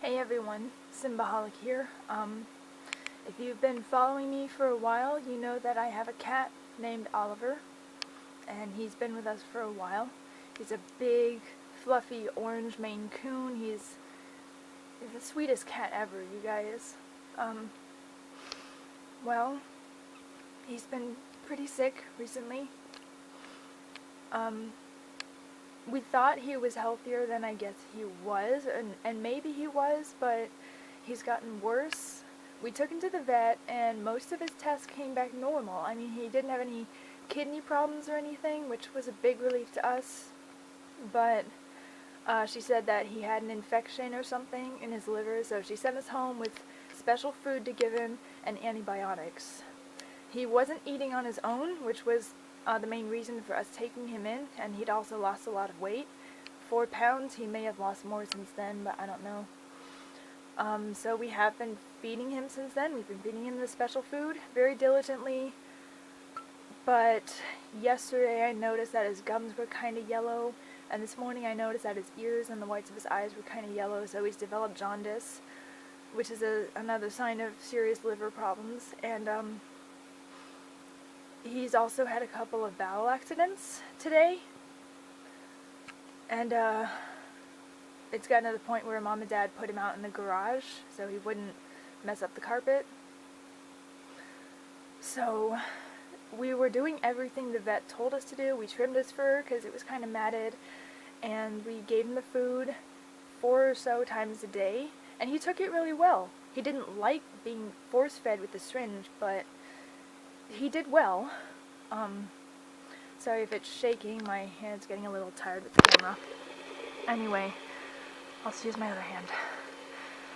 Hey everyone, Symbaholic here. If you've been following me for a while, you know that I have a cat named Oliver, and he's been with us for a while. He's a big, fluffy orange Maine Coon. He's the sweetest cat ever, you guys. Well, he's been pretty sick recently. We thought he was healthier than I guess he was, and maybe he was, but he's gotten worse. We took him to the vet, and most of his tests came back normal. I mean, he didn't have any kidney problems or anything, which was a big relief to us, but she said that he had an infection or something in his liver, so she sent us home with special food to give him and antibiotics. He wasn't eating on his own, which was the main reason for us taking him in, and he'd also lost a lot of weight. 4 pounds. He may have lost more since then, but I don't know. So we have been feeding him since then. We've been feeding him the special food very diligently, but yesterday I noticed that his gums were kind of yellow, and this morning I noticed that his ears and the whites of his eyes were kind of yellow, so he's developed jaundice, which is another sign of serious liver problems, and he's also had a couple of bowel accidents today, and it's gotten to the point where Mom and Dad put him out in the garage so he wouldn't mess up the carpet. So we were doing everything the vet told us to do. We trimmed his fur because it was kind of matted, and we gave him the food 4 or so times a day, and he took it really well. He didn't like being force-fed with the syringe, but he did well. Sorry if it's shaking, my hand's getting a little tired with the camera. Anyway, I'll just use my other hand.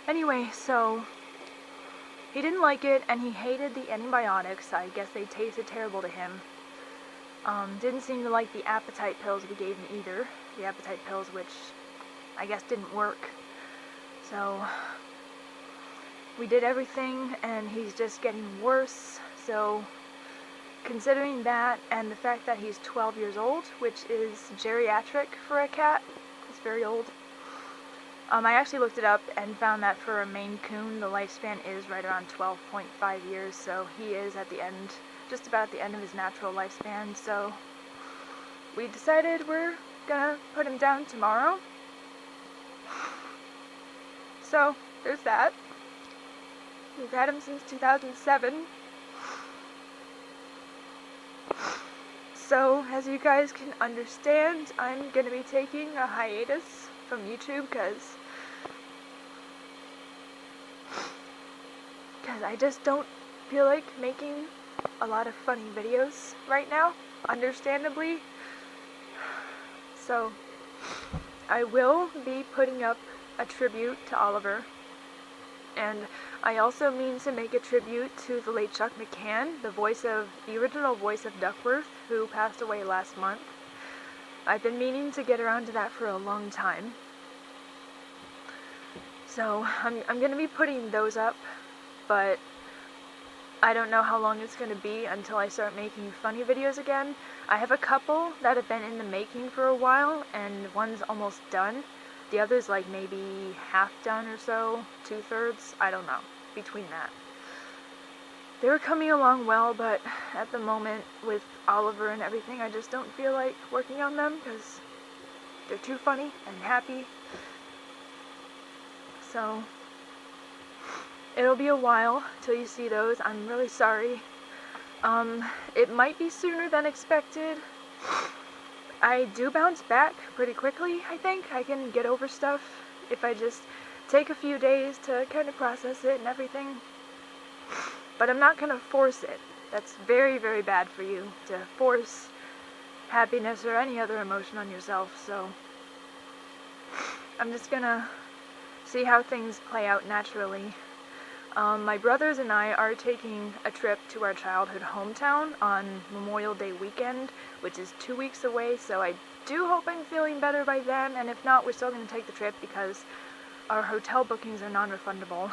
Anyway, so he didn't like it, and he hated the antibiotics. I guess they tasted terrible to him. Didn't seem to like the appetite pills we gave him either. The appetite pills, which I guess didn't work. So we did everything, and he's just getting worse. So considering that, and the fact that he's 12 years old, which is geriatric for a cat, it's very old. I actually looked it up and found that for a Maine Coon, the lifespan is right around 12.5 years, so he is at the end, just about at the end of his natural lifespan, so we decided we're gonna put him down tomorrow. So, there's that. We've had him since 2007. So, as you guys can understand, I'm going to be taking a hiatus from YouTube because I just don't feel like making a lot of funny videos right now, understandably. So, I will be putting up a tribute to Oliver, and I also mean to make a tribute to the late Chuck McCann, the original voice of Duckworth, who passed away last month. I've been meaning to get around to that for a long time. So I'm going to be putting those up, but I don't know how long it's going to be until I start making funny videos again. I have a couple that have been in the making for a while, and one's almost done. The other's like maybe half done or so, 2/3, I don't know, between that. They were coming along well, but at the moment with Oliver and everything, I just don't feel like working on them because they're too funny and happy. So it'll be a while till you see those. I'm really sorry. It might be sooner than expected. I do bounce back pretty quickly, I think. I can get over stuff if I just take a few days to kind of process it and everything. But I'm not going to force it. That's very, very bad for you, to force happiness or any other emotion on yourself. So I'm just going to see how things play out naturally. My brothers and I are taking a trip to our childhood hometown on Memorial Day weekend, which is 2 weeks away, so I do hope I'm feeling better by then, and if not, we're still going to take the trip because our hotel bookings are non-refundable.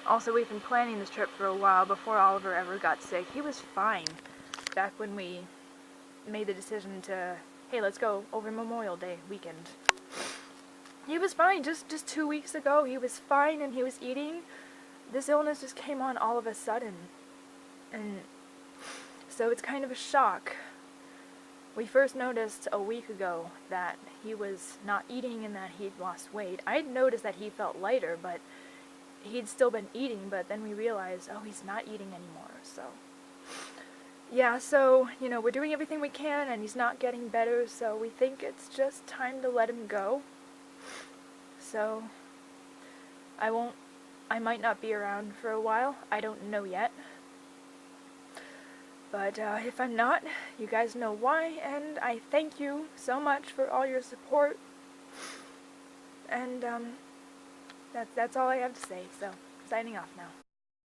Also, we've been planning this trip for a while before Oliver ever got sick. He was fine back when we made the decision to, hey, let's go over Memorial Day weekend. He was fine. Just 2 weeks ago, he was fine and he was eating. This illness just came on all of a sudden. And so it's kind of a shock. We first noticed a week ago that he was not eating and that he'd lost weight. I'd noticed that he felt lighter, but he'd still been eating, but then we realized, oh, he's not eating anymore, so. Yeah, so, we're doing everything we can, and he's not getting better, so we think it's just time to let him go. So, I might not be around for a while. I don't know yet. But if I'm not, you guys know why, and I thank you so much for all your support. And that's all I have to say, so signing off now.